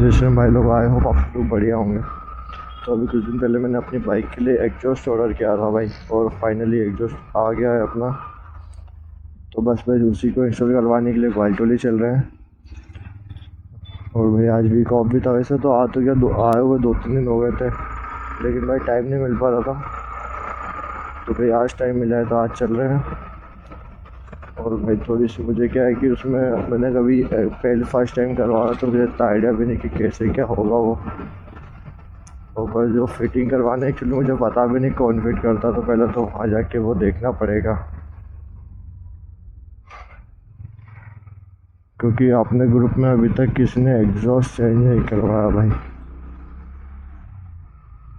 जय श्री भाई लोग, आए हो आप लोग बढ़िया होंगे। तो अभी कुछ दिन पहले मैंने अपनी बाइक के लिए एग्जॉस्ट ऑर्डर किया था भाई, और फाइनली एग्जॉस्ट आ गया है अपना। तो बस भाई उसी को इंस्टॉल करवाने के लिए ग्वालटोली चल रहे हैं। और भाई आज वीक ऑफ भी था, वैसे तो आ तो क्या आए हुए 2-3 दिन हो गए थे, लेकिन भाई टाइम नहीं मिल पा रहा था। तो भाई आज टाइम मिला है तो आज चल रहे हैं। और भाई थोड़ी सी मुझे क्या है कि उसमें मैंने कभी पहले फर्स्ट टाइम करवाया, तो मुझे इतना आइडिया भी नहीं कि कैसे क्या होगा वो। और बस जो फिटिंग करवाने के लिए मुझे पता भी नहीं कौन फिट करता, तो पहले तो वहाँ जाके वो देखना पड़ेगा, क्योंकि अपने ग्रुप में अभी तक किसी ने एग्जॉस्ट चेंज नहीं करवाया भाई।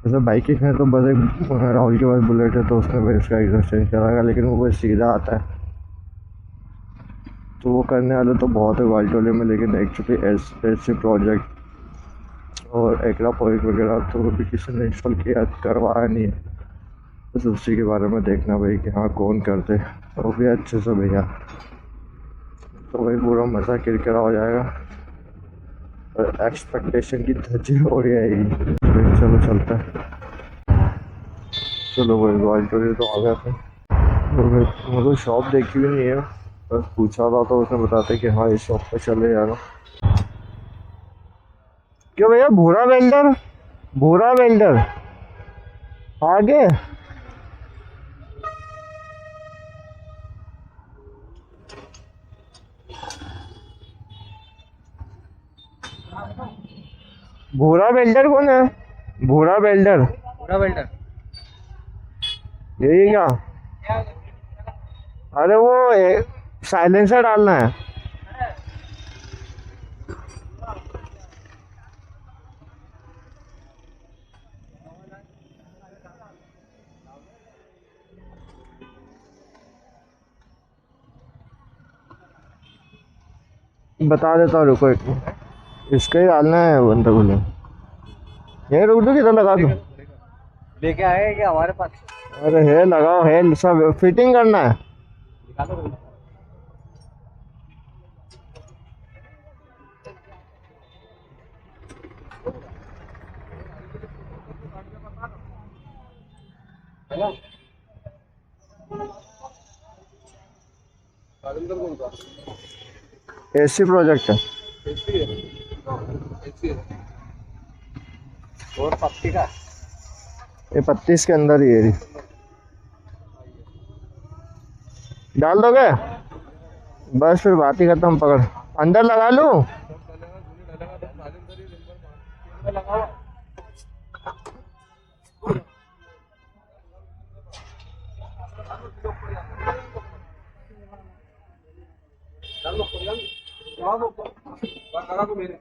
जैसे बाइकिंग है तो बस एक राहुल के पास बुलेट है, तो उसने भाई उसका एग्जॉस्ट चेंज कराएगा, लेकिन वो बस सीधा आता है। तो वो करने वाले तो बहुत है वाल्टोले में, लेकिन एक्चुअली ऐसे प्रोजेक्ट और एकरा पॉइंट वगैरह तो भी किसी ने इंस्टॉल किया करवाया नहीं है। बस उसी के बारे में देखना भाई कि हाँ कौन करते, वो भी अच्छे से भैया। तो भाई पूरा मज़ा किरकिरा हो जाएगा और एक्सपेक्टेशन की धज्जी उड़ जाएगी। भाई चलो चलते हैं। चलो भाई वाल्टोले तो आ गया था। और भाई मुझे शॉप देखी भी नहीं है, बस पूछा था तो उसने बताते कि हाँ इस शॉप पे चले जाना। क्यों भैया, भूरा वेल्डर, भूरा वेल्डर आगे। भूरा वेल्डर कौन है? भूरा वेल्डर, पूरा वेल्डर यही क्या? अरे वो साइलेंसर डालना है। बता देता हूँ, रुको एक मिनट। इसका ही डालना है बंदा बोले। यही रुक दो, किधर लगा दो। लेके आए क्या हमारे पास? अरे है लगाओ, है सब फिटिंग करना है। निकालो। हेलो, राजेंद्र कौन सा? एसी प्रोजेक्ट है। एसी है, एसी है। और पत्ती का ये 32 के अंदर ही है ये। डाल दोगे? बस फिर बात ही खत्म, पकड़ अंदर लगा लूं। लगाओ। लगा दो मेरे।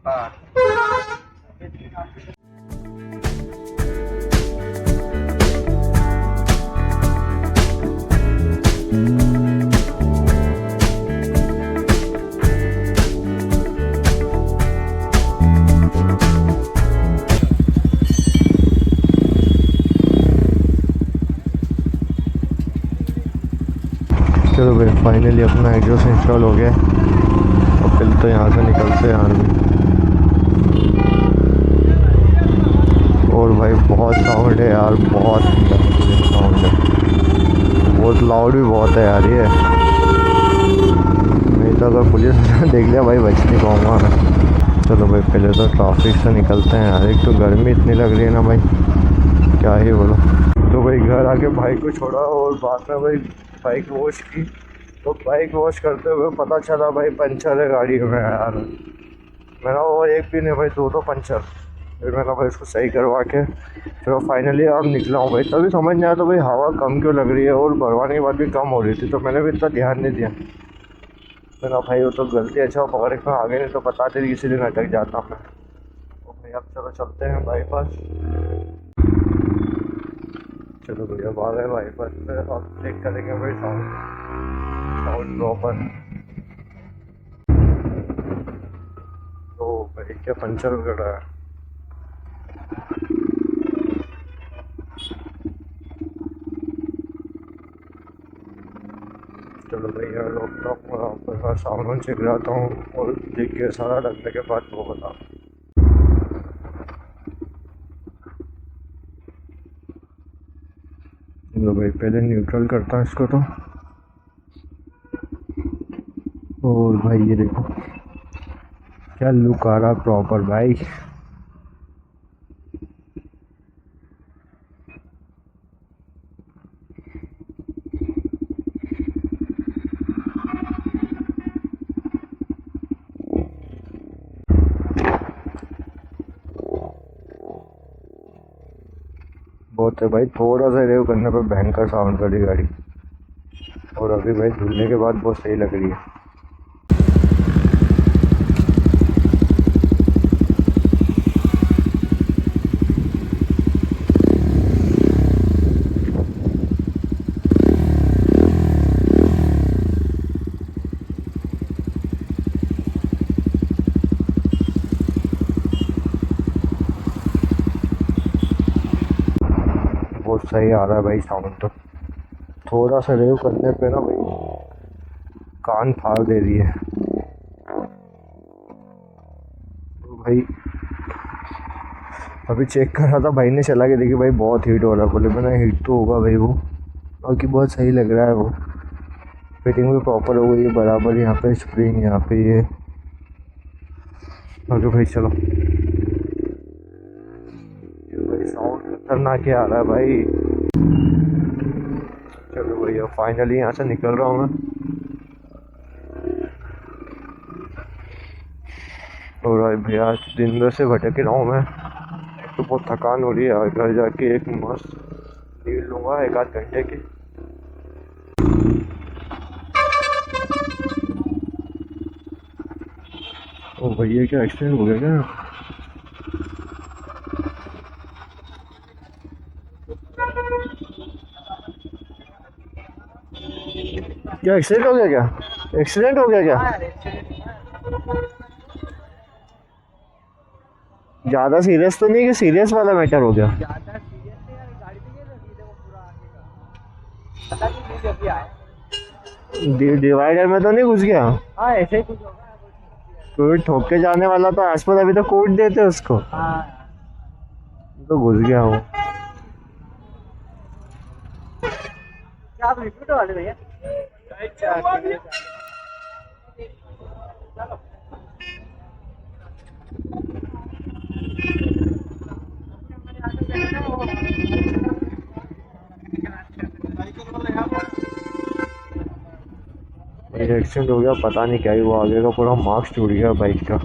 हाँ। चलो भाई फाइनली अपना एग्जॉस्ट इंस्टॉल हो गया। और फिर तो यहाँ से निकलते हैं यार भी। और भाई बहुत साउंड है यार, बहुत साउंड है, बहुत लाउड भी बहुत है यार ये। नहीं तो अगर पुलिस ने देख लिया भाई बच नहीं पाऊँगा मैं। चलो भाई पहले तो ट्रैफिक से निकलते हैं यार, एक तो गर्मी इतनी लग रही है ना भाई, क्या ही बोलो। तो भाई घर आके भाई को छोड़ा और बाद में भाई बाइक वॉश की। तो बाइक वॉश करते हुए पता चला भाई पंचर है गाड़ी में यार। मेरा और एक भी नहीं भाई, दो पंचर। फिर मैंने भाई उसको सही करवा के फिर फाइनली अब निकला हूँ भाई। तभी समझ नहीं आया तो भाई हवा कम क्यों लग रही है, और भरवाने के बाद भी कम हो रही थी, तो मैंने भी इतना ध्यान नहीं दिया। मैंने भाई वो तो गलती, अच्छा पकड़ के आगे नहीं तो बता दे, इसीलिए अटक जाता मैं। तो भाई अब चलो चलते हैं बाईपास। चलो भैया आ गए बाईपास पे, अब चेक करेंगे भाई साउंड प्रॉपर। तो भाई क्या पंचर वगैरह है। चलो भैया रोकता हूँ, आपका सामान चेक कराता हूँ और देख के सारा लगने के बाद वो बता। लो भाई पहले न्यूट्रल करता हूँ इसको तो। और भाई ये देखो क्या लुक आ रहा प्रॉपर भाई। बहुत है भाई, थोड़ा सा रेव करने पर भयंकर साउंड कर रही गाड़ी। और अभी भाई धुलने के बाद बहुत सही लग रही है। बहुत सही आ रहा है भाई साउंड तो। थोड़ा सा रेव करने पे ना भाई कान फाड़ दे रही है। तो भाई अभी चेक कर रहा था, भाई ने चला के देखी भाई बहुत हीट हो रहा है। बोले मैंने हीट तो होगा भाई वो, बाकी बहुत सही लग रहा है वो। फिटिंग भी प्रॉपर हो गई है बराबर, यहाँ पे स्प्रिंग, यहाँ पे ये। ओके भाई चलो। भाई साउंड खतरनाक ही आ रहा है भाई। चलो भैया फाइनली यहाँ से निकल रहा हूँ मैं। और भैया आज दिन भर से भटक रहा हूँ मैं, तो बहुत थकान हो रही है। घर जाके एक मस्त नींद लूँगा 1 आध घंटे की। ओ भैया क्या एक्सीडेंट हो गया क्या? क्या एक्सीडेंट हो गया क्या? एक्सीडेंट हो गया क्या? ज्यादा सीरियस तो नहीं कि सीरियस वाला मैटर हो गया? ज्यादा सीरियस नहीं यार, गाड़ी पे ये लगी देखो पूरा आगे का, पता नहीं नहीं अभी आया। डिवाइडर में तो नहीं घुस गया? हाँ ऐसे ही कुछ होगा। कोई ठोक के जाने वाला तो आसपास, अभी तो कूट देते उसको। हाँ तो घुस गया वो। क्या आप रिपीट वाले भैया? एक्सीडेंट हो गया, पता नहीं क्या ही वो, आगे का पूरा मार्क्स टूट गया बाइक का।